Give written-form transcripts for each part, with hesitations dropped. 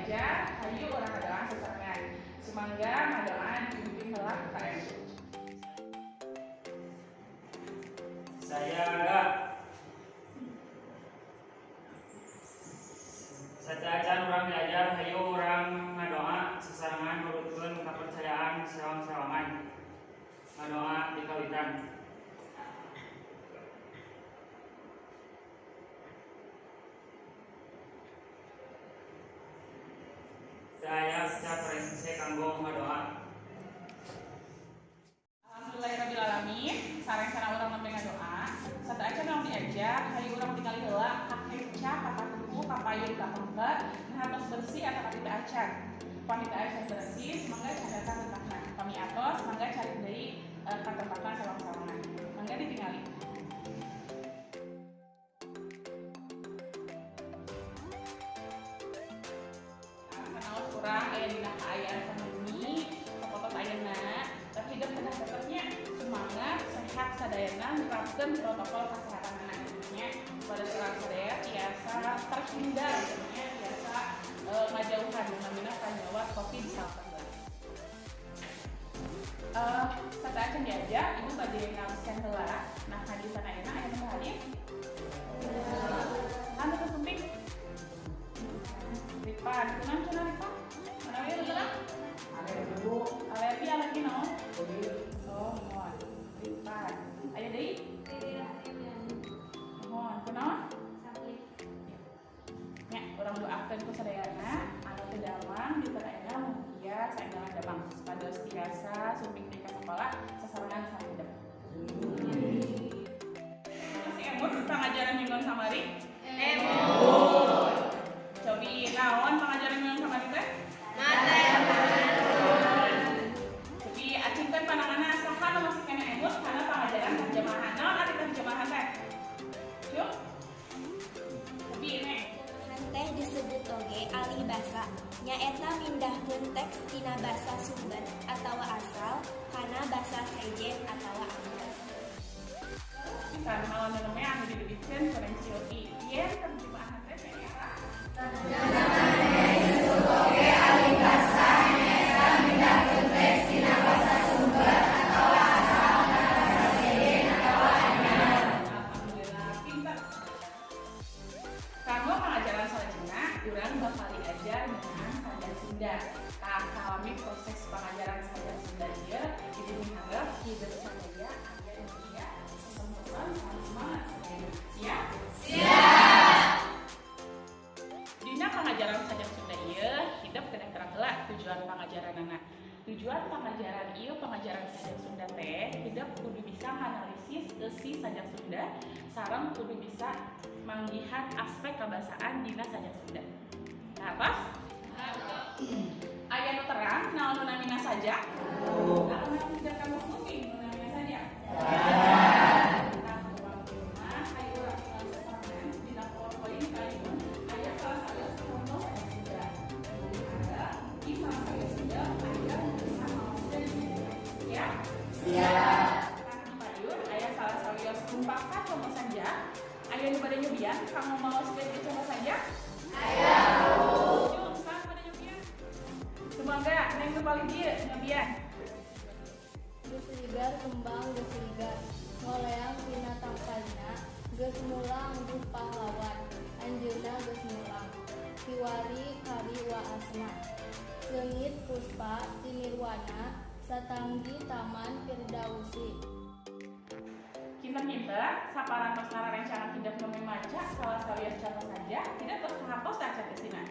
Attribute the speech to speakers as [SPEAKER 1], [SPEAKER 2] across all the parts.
[SPEAKER 1] diajar, hayu urang ngadoaan sesarengan. Sumangga ngadoaan pimpin heula KM.
[SPEAKER 2] Saya enggak. Sacacan urang diajar hayu urang ngadoa sesarengan nurutkeun kapercayaan sewang-sewangan. Ngadoa dikawitan. Saya ucap resensi kanggo ngadoa.
[SPEAKER 1] Alhamdulillahirabbil alamin. Sareng-sareng urang nembe ngadoa. Sateuacan urang diajar hayu urang tingali heula kakeca katakuku kapayun kapengkeut ngantos bersih eta kapita acan. Pamita acan bersih semangga cadatan letakna. Pami atos mangga cari deui ka tempatna sawang-sawangan. Mangga ditingali. Kurang aya dina kaayaan pandemi, foto ayeuna, tapi hidup tetepnya semangat, sehat sadayana, nerapkeun protokol kesehatan anaknya pada surang sadaya tiasa terhindar nya tiasa ngajauhan namina kanyawat COVID-19. Sateuacan diajar ibu bade ngalusan heula. Nah, hadisan ayeuna aya nu hadir. Anu kesumping. Ripan, kunaon cenah Ripan? Manawi leungeun? Alergi naon? Oh, mohon. Ripan. Aya deui? Mohon, kunaon? Nya, urang doakeun ku sadayana anu teu damang dipadaena mugia saenggalan damang. Supados tiasa sumping deui ka sakola sasarengan sahideep. Masih emut pangajaran mingguan kamari? Emut. Cobi naon pangajaran mingguan kamari teh? Jadi acingkeun pananganna saha nu masih kena emut kana pangajaran terjemahan. Naon arti terjemahan teh? Yuk. Cobi nih.
[SPEAKER 3] Teh disebut oge alih basa nyaeta mindahkeun teks tina basa sumber atawa asal kana basa sejen atawa angger.
[SPEAKER 1] Bisa naon namanya anu dibikeun sareng Silvi. Yen terjemahan teh nyaeta urang bakal diajar dengan sajar Sunda. Kalami proses pengajaran sajar Sunda ieu di diharap hidup sadaya aya Indonesia sesemprotan semangat sadaya. Siap? Siap. Dina pengajaran sajar Sunda ieu hidup kedah terang heula tujuan pengajaranna. Tujuan pengajaran ieu pengajaran sajar Sunda teh hidup kudu bisa menganalisis isi sajar Sunda sareng kudu bisa manggihan aspek kebahasaan dina sajar Sunda. Nah, apa? Aya nu terang naon nu namina sajak? Naon nu tidak kamu kuping nu namina sajak? Nah, urang rumah aya urang sesarengan dina poin kalimun aya salah satu contoh sajar Sunda. Ada di salah satu Sunda aya bisa maoskeun ya? Siap. Nah, payun aya salah satu kumpakan contoh sajak. Aya nu bade nyobian kamu maoskeun contoh sajak? Aya. Semoga neng kembali dia nyobian.
[SPEAKER 4] Geus ligar kembang geus ligar, ngoleang tina tangkalna, geus mulang duh pahlawan, anjeunna geus mulang. Kiwari kari waasna, leungit puspa tinirwana, satanggi taman Firdausi.
[SPEAKER 1] Kinten-kinten saparantos rencana hidup nu maca salah sawias contoh saja tidak terus hapus acan kesina.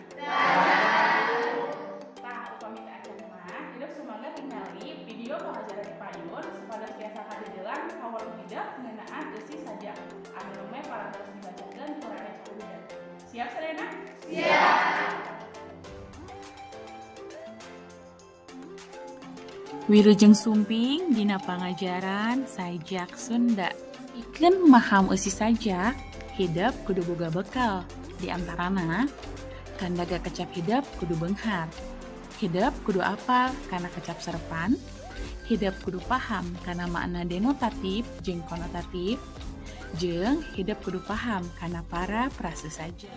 [SPEAKER 1] Upami acan mah hidup semangat tingali video pengajaran di payun supados biasa kadidelang kawarung hidup ngeunaan eusi saja anu meh parantos dibacakeun ku Rana Caruda. Siap sadayana? Siap.
[SPEAKER 5] Wilujeng sumping dina pangajaran sajak Sunda. Ikeun maham eusi sajak, hidup kudu boga bekal. Di antarana kandaga kecap hidup kudu beunghar. Hidup kudu apal kana kecap serepan. Hidup kudu paham kana makna denotatif jeung konotatif. Jeung hidup kudu paham kana para prasesaja.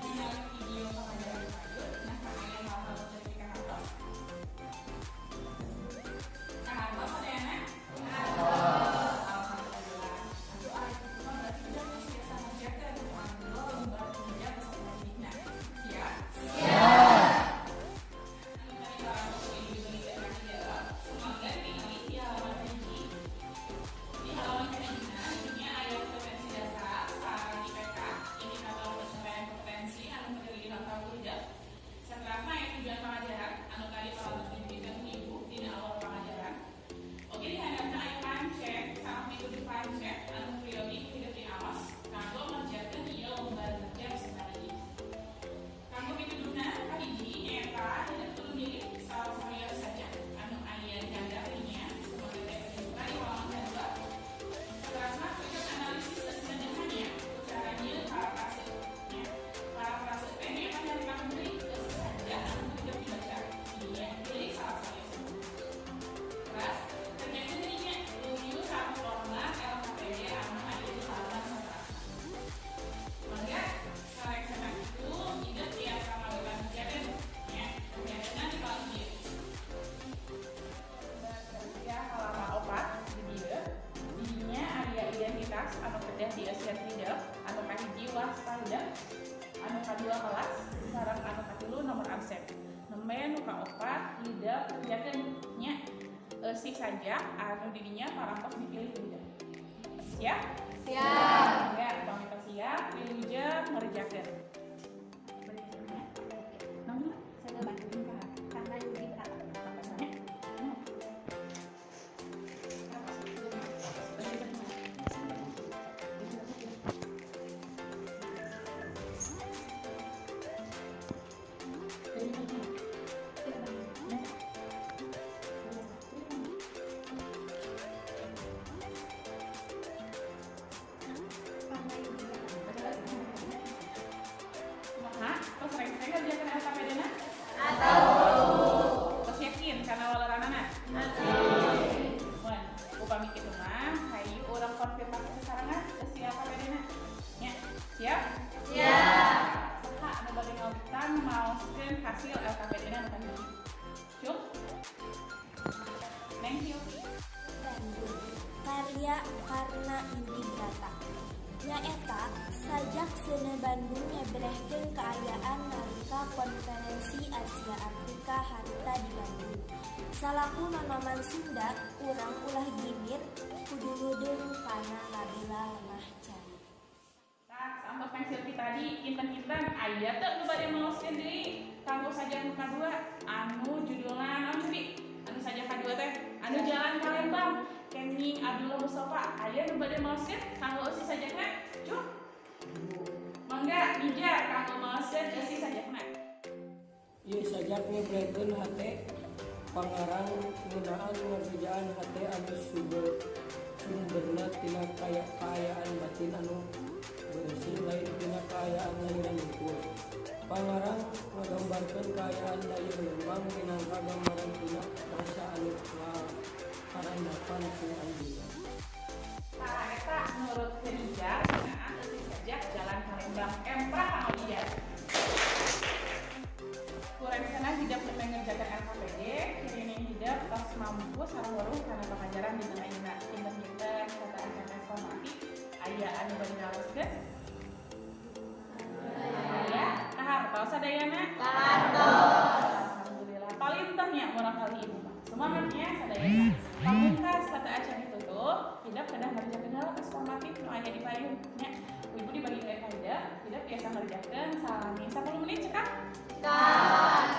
[SPEAKER 1] elemen nuka opat hidup kerjakan nya si sajak anu didinya parantos dipilih juga. Siap?
[SPEAKER 4] Siap.
[SPEAKER 1] Ya, kami siap, pilih aja ngerjakan.
[SPEAKER 3] Saya bantu karena ini berat.
[SPEAKER 1] Terus sering-sering ngerjakan LKPD na? Terus yakin karena walaranana? Wan, upami kitu mah, hayu orang konfirmasi sesarangan ke si LKPD na? Ya, siap?
[SPEAKER 4] Siap.
[SPEAKER 1] Saha anu bade ngauditan maoskeun hasil LKPD na bukan ini. Cuk? Thank you.
[SPEAKER 3] Bandung karya Karna Yudibrata nyaeta sajak Sene Bandung nyebrehkeun kaayaan nalika konferensi Asia Afrika harita di Bandung. Salaku nanoman Sunda urang ulah gimir kudu ludeung kana ngabela lemah cari.
[SPEAKER 1] Tak, sampai pensil kita tadi kinten-kinten aya teu nu bade maoskeun deui kanggo sajak nu kadua anu judulna naon tadi? Anu sajak kadua teh anu Jalan Palembang. Kening Abdullah Mustafa aya nu bade maoskeun kanggo eusi sajakna? Cuk. Mangga Nijar kanggo maoskeun eusi sajakna.
[SPEAKER 6] Ieu sajak nyebrehkeun hate pangarang ngeunaan ngerjaan hate anu sumberna tina kaayaan batin anu bersih lain tina kaayaan lahiran unggul. Pangarang ngagambarkeun kaayaan daya lembang minangka gambaran tina rasa anu karandapan ku anjeunna.
[SPEAKER 1] Eta menurut Nijar ngeunaan eusi sajak Jalan Palembang emprah kanggo Nijar. Kurang sana hidup mengerjakan LKPD, kini ini hidup pas mampu sareng weruh karena pengajaran di tengah ina pinter-pinter kata akan transformatif aya anu bade ngaluskeun. Aya, kahartos sadayana? Kahartos. Alhamdulillah, palintahnya murah kali ibu mah. Semangatnya sadayana. Pamungkas kata acan ditutup, hidup kedah ngerjakeun hal transformatif nu aya di payung nya. Ibu dibagi ke hidup biasa ngerjakeun salami 10 menit cekak.
[SPEAKER 4] Siap.